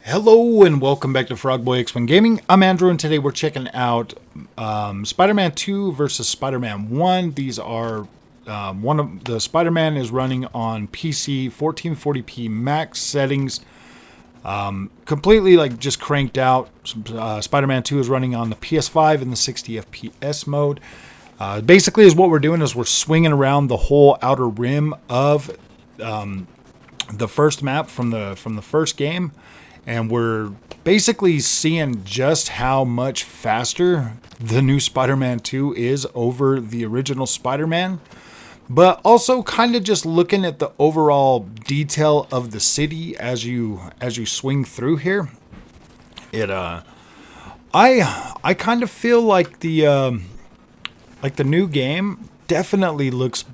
Hello and welcome back to Frogboy X1 Gaming. I'm Andrew and today we're checking out Spider-Man 2 versus Spider-Man 1. These are one of the Spider-Man is running on PC 1440p max settings, completely like just cranked out. Spider-Man 2 is running on the PS5 in the 60 FPS mode. Basically, is what we're doing is we're swinging around the whole outer rim of the first map from the first game. And we're basically seeing just how much faster the new Spider-Man 2 is over the original Spider-Man. But also kind of just looking at the overall detail of the city as you swing through here. I kind of feel like the new game definitely looks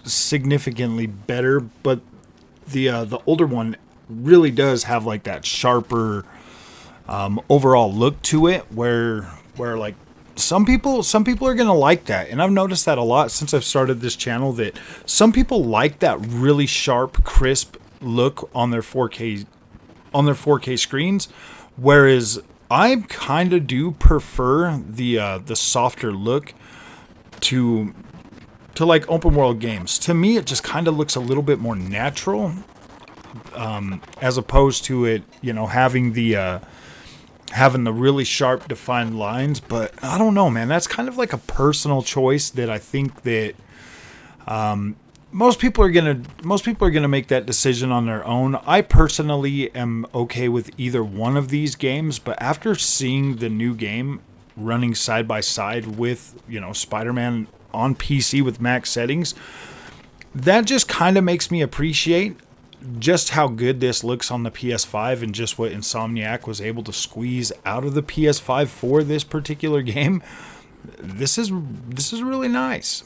significantly better, but the older one really does have like that sharper overall look to it where like some people are gonna like that, and I've noticed that a lot since I've started this channel, that some people like that really sharp, crisp look on their 4K screens, whereas I kind of do prefer the softer look to like open world games. To me, it just kind of looks a little bit more natural. As opposed to it, having the really sharp defined lines. But I don't know, man, that's kind of like a personal choice that I think that most people are gonna make that decision on their own. I personally am okay with either one of these games, but after seeing the new game running side by side with Spider-Man on PC with max settings, that just kind of makes me appreciate just how good this looks on the PS5 and just what Insomniac was able to squeeze out of the PS5 for this particular game. This is really nice.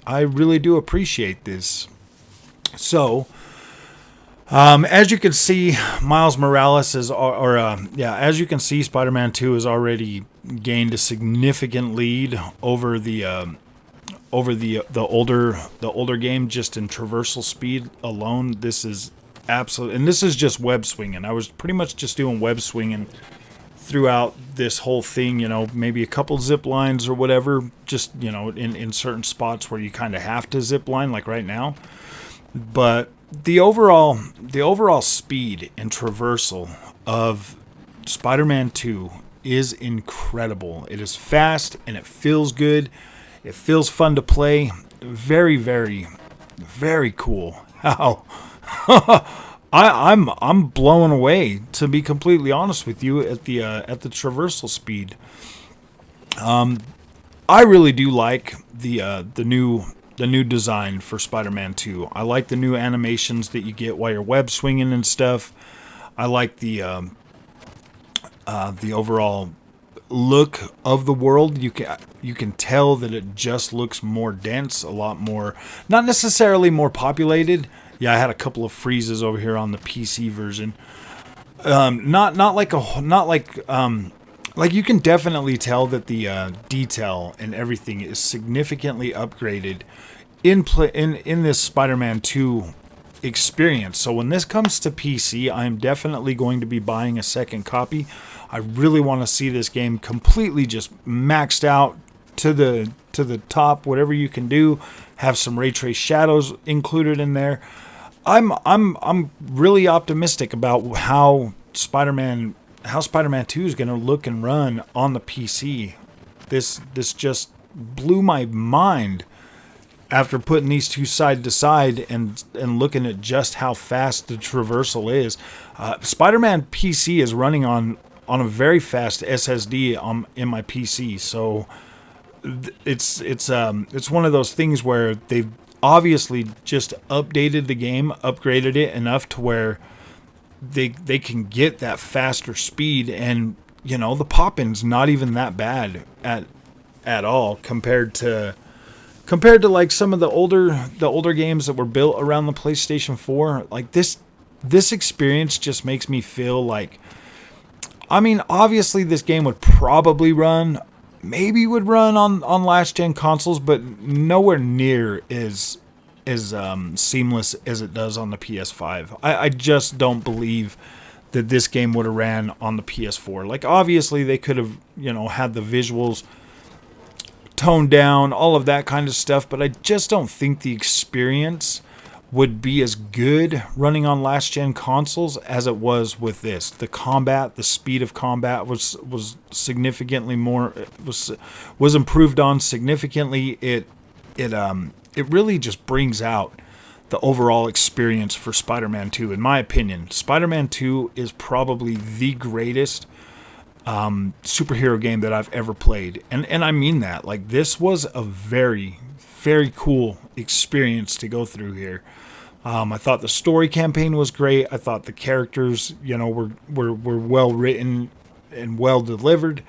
I really do appreciate this. So, as you can see, Miles Morales is, as you can see, Spider-Man 2 has already gained a significant lead over the older game just in traversal speed alone. This is absolute, and this is just web swinging. I was pretty much just doing web swinging throughout this whole thing, maybe a couple zip lines or whatever, just in certain spots where you kind of have to zip line, like right now. But the overall speed and traversal of Spider-Man 2 is incredible. It is fast and it feels good. It feels fun to play. Very, very, very cool. How I'm blown away, to be completely honest with you, at the traversal speed. I really do like the new design for Spider-Man 2. I like the new animations that you get while you're web swinging and stuff. I like the overall look of the world. You can tell that it just looks more dense, a lot more, not necessarily more populated. Yeah, I had a couple of freezes over here on the PC version. Like you can definitely tell that the detail and everything is significantly upgraded in this Spider-Man 2 experience. So when this comes to PC, I am definitely going to be buying a second copy. I really want to see this game completely just maxed out to the top, whatever you can do. Have some ray trace shadows included in there. I'm really optimistic about how Spider-Man 2 is going to look and run on the PC. This just blew my mind after putting these two side to side and looking at just how fast the traversal is. Spider-Man PC is running on a very fast SSD in my PC, so it's one of those things where they've obviously just updated the game, upgraded it enough to where they can get that faster speed, and the pop-in's not even that bad at all compared to like some of the older games that were built around the PlayStation 4. Like this experience just makes me feel like, I mean, obviously this game would probably run on last gen consoles, but nowhere near as seamless as it does on the PS5. I just don't believe that this game would have ran on the PS4. Like, obviously, they could have, had the visuals toned down, all of that kind of stuff, but I just don't think the experience would be as good running on last-gen consoles as it was with this. The combat, the speed of combat was significantly more, was improved on significantly. It really just brings out the overall experience for Spider-Man 2. In my opinion, Spider-Man 2 is probably the greatest superhero game that I've ever played. And I mean that. Like, this was a very, very cool experience to go through here. I thought the story campaign was great. I thought the characters, were well written and well delivered.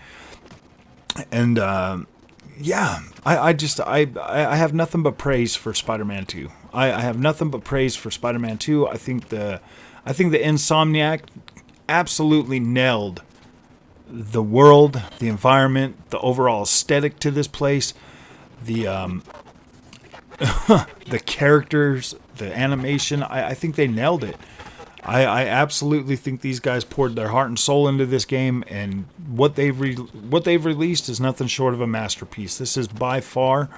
And I have nothing but praise for Spider-Man 2. I have nothing but praise for Spider-Man 2. I think the Insomniac absolutely nailed the world, the environment, the overall aesthetic to this place, the the characters, the animation. I think they nailed it. I absolutely think these guys poured their heart and soul into this game, and what they've released is nothing short of a masterpiece. This is by far,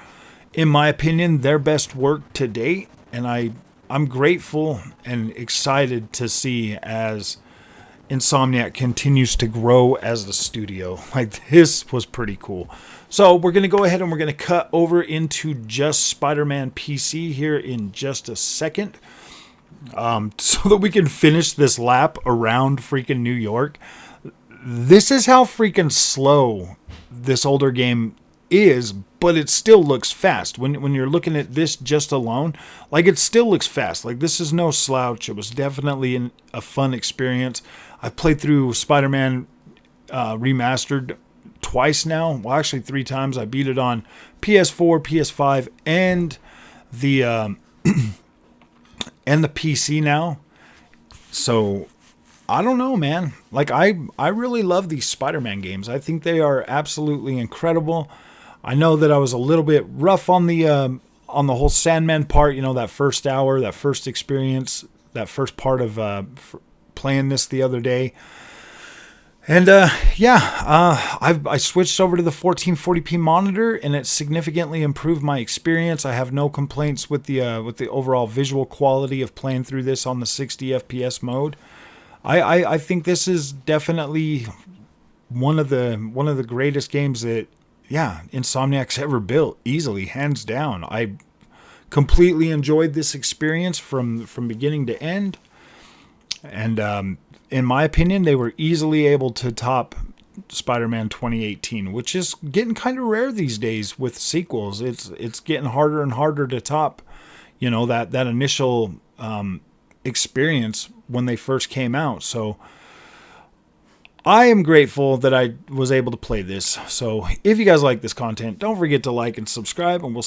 in my opinion, their best work to date, and I'm grateful and excited to see as Insomniac continues to grow as the studio. Like, this was pretty cool. So we're going to go ahead and we're going to cut over into just Spider-Man PC here in just a second. So that we can finish this lap around freaking New York. This is how freaking slow this older game is, but it still looks fast. When you're looking at this just alone, like, it still looks fast. Like, this is no slouch. It was definitely a fun experience. I've played through Spider-Man Remastered twice now. Well, actually 3 times. I beat it on PS4, PS5, and the and the PC now. So I don't know, man. Like, I really love these Spider-Man games. I think they are absolutely incredible. I know that I was a little bit rough on the whole Sandman part. That first hour, that first experience, that first part of playing this the other day. And I switched over to the 1440p monitor, and it significantly improved my experience. I have no complaints with the overall visual quality of playing through this on the 60 FPS mode. I think this is definitely one of the greatest games that Insomniac's ever built, easily, hands down. I completely enjoyed this experience from beginning to end, and in my opinion, they were easily able to top Spider-Man 2018, which is getting kind of rare these days with sequels. It's getting harder and harder to top, that initial experience when they first came out. So I am grateful that I was able to play this. So if you guys like this content, don't forget to like and subscribe, and we'll